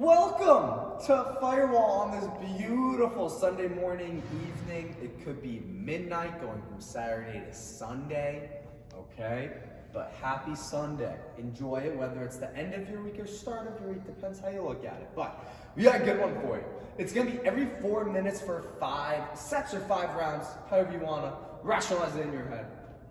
Welcome to Firewall on this beautiful Sunday morning, evening. It could be midnight going from Saturday to Sunday, okay? But happy Sunday. Enjoy it, whether it's the end of your week or start of your week, depends how you look at it. But we got a good one for you. It's gonna be every 4 minutes for 5 sets or 5 rounds, however you wanna rationalize it in your head.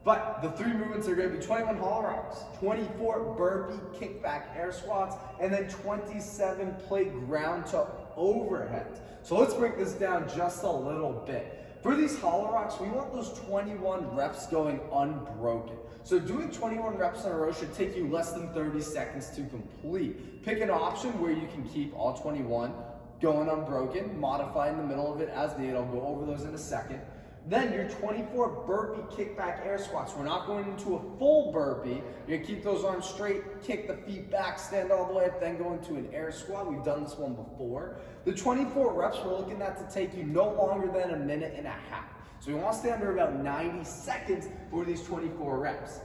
But the 3 movements are going to be 21 hollow rocks, 24 burpee kickback air squats, and then 27 plate ground to overhead. So let's break this down just a little bit. For these hollow rocks, we want those 21 reps going unbroken. So doing 21 reps in a row should take you less than 30 seconds to complete. Pick an option where you can keep all 21 going unbroken, modify in the middle of it as needed. I'll go over those in a second. Then your 24 burpee kickback air squats. We're not going into a full burpee. You're gonna keep those arms straight, kick the feet back, stand all the way up, then go into an air squat. We've done this one before. The 24 reps we're looking at to take you no longer than a minute and a half. So we want to stay under about 90 seconds for these 24 reps.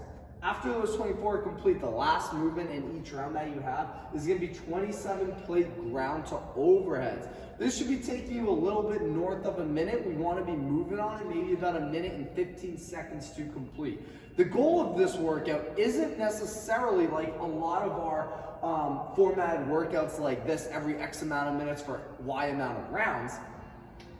After those 24 are complete, the last movement in each round that you have is going to be 27 plate ground to overheads. This should be taking you a little bit north of a minute. We want to be moving on it, maybe about a minute and 15 seconds to complete. The goal of this workout isn't necessarily like a lot of our formatted workouts like this, every X amount of minutes for Y amount of rounds.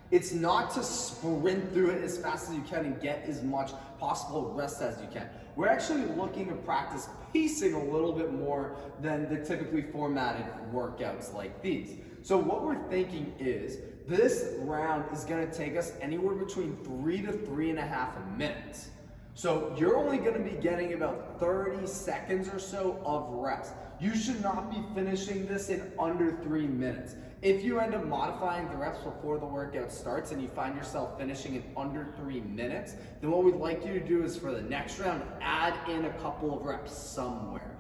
It's not to sprint through it as fast as you can and get as much possible rest as you can. We're actually looking to practice pacing a little bit more than the typically formatted workouts like these. So what we're thinking is this round is going to take us anywhere between 3 to 3.5 minutes. So you're only going to be getting about 30 seconds or so of rest. You should not be finishing this in under 3 minutes. If you end up modifying the reps before the workout starts and you find yourself finishing in under 3 minutes, then what we'd like you to do is for the next round, add in a couple of reps somewhere.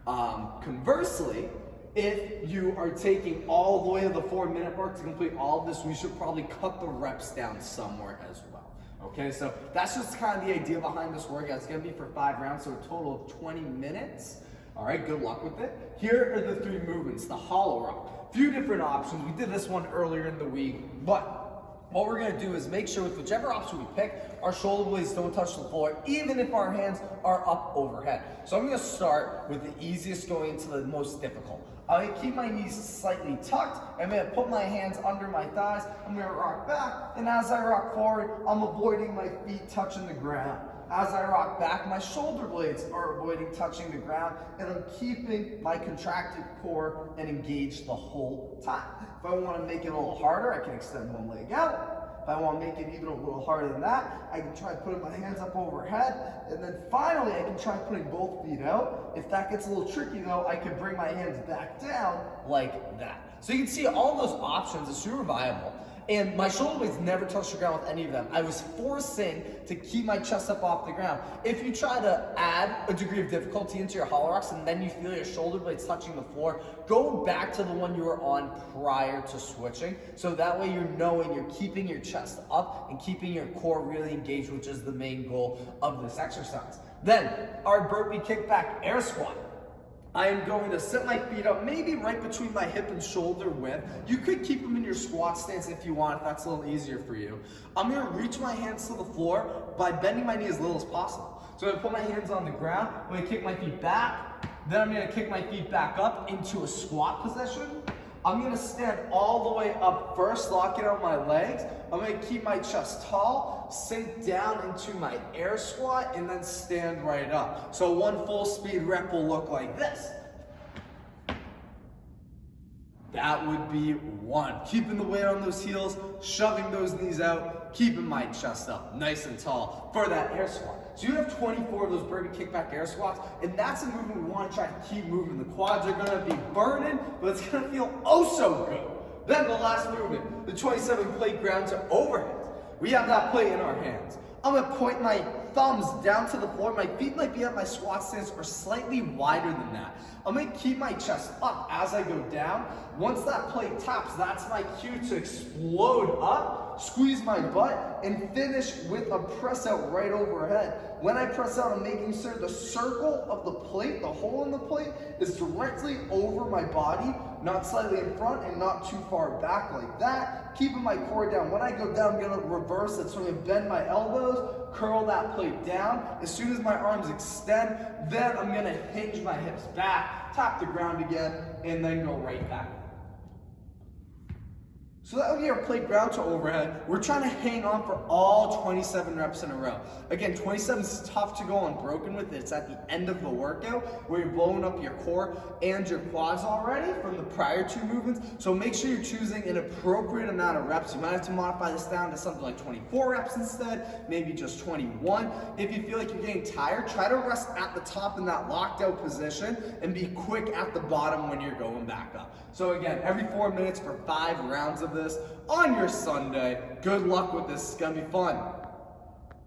Conversely, if you are taking all the way to the 4-minute mark to complete all of this, we should probably cut the reps down somewhere as well. Okay, so that's just kind of the idea behind this workout. It's gonna be for 5 rounds, so a total of 20 minutes. All right, good luck with it. Here are the 3 movements, the hollow rock. Few different options. We did this one earlier in the week, but what we're gonna do is make sure with whichever option we pick, our shoulder blades don't touch the floor, even if our hands are up overhead. So I'm gonna start with the easiest going into the most difficult. I'm gonna keep my knees slightly tucked. I'm gonna put my hands under my thighs. I'm gonna rock back, and as I rock forward, I'm avoiding my feet touching the ground. As I rock back, my shoulder blades are avoiding touching the ground, and I'm keeping my contracted core and engaged the whole time. If I want to make it a little harder, I can extend one leg out. If I want to make it even a little harder than that, I can try putting my hands up overhead, and then finally I can try putting both feet out. If that gets a little tricky though, I can bring my hands back down like that. So you can see all those options are super viable. And my shoulder blades never touched the ground with any of them. I was forcing to keep my chest up off the ground. If you try to add a degree of difficulty into your hollow rocks and then you feel your shoulder blades touching the floor, go back to the one you were on prior to switching. So that way you're knowing you're keeping your chest up and keeping your core really engaged, which is the main goal of this exercise. Then our burpee kickback air squat. I am going to set my feet up, maybe right between my hip and shoulder width. You could keep them in your squat stance if you want, if that's a little easier for you. I'm gonna reach my hands to the floor by bending my knee as little as possible. So I'm gonna put my hands on the ground, I'm gonna kick my feet back, then I'm gonna kick my feet back up into a squat position. I'm gonna stand all the way up first, locking out my legs. I'm gonna keep my chest tall, sink down into my air squat, and then stand right up. So one full speed rep will look like this. That would be 1. Keeping the weight on those heels, shoving those knees out, keeping my chest up nice and tall for that air squat. So you have 24 of those burpee kickback air squats, and that's a movement we want to try to keep moving. The quads are going to be burning, but it's going to feel oh so good. Then the last movement, the 27 plate ground to overhead. We have that plate in our hands. I'm going to point my thumbs down to the floor. My feet might be at my squat stance or slightly wider than that. I'm gonna keep my chest up as I go down. Once that plate taps, that's my cue to explode up, squeeze my butt, and finish with a press out right overhead. When I press out, I'm making sure the circle of the plate, the hole in the plate, is directly over my body, not slightly in front and not too far back like that. Keeping my core down. When I go down, I'm gonna reverse it. So I'm gonna bend my elbows, curl that plate down. As soon as my arms extend, then I'm gonna hinge my hips back, tap the ground again, and then go right back. So that would be our plate ground to overhead. We're trying to hang on for all 27 reps in a row. Again, 27 is tough to go unbroken with. It's at the end of the workout where you're blowing up your core and your quads already from the prior two movements. So make sure you're choosing an appropriate amount of reps. You might have to modify this down to something like 24 reps instead, maybe just 21. If you feel like you're getting tired, try to rest at the top in that locked out position and be quick at the bottom when you're going back up. So again, every 4 minutes for 5 rounds of this on your Sunday. Good luck with this, it's gonna be fun.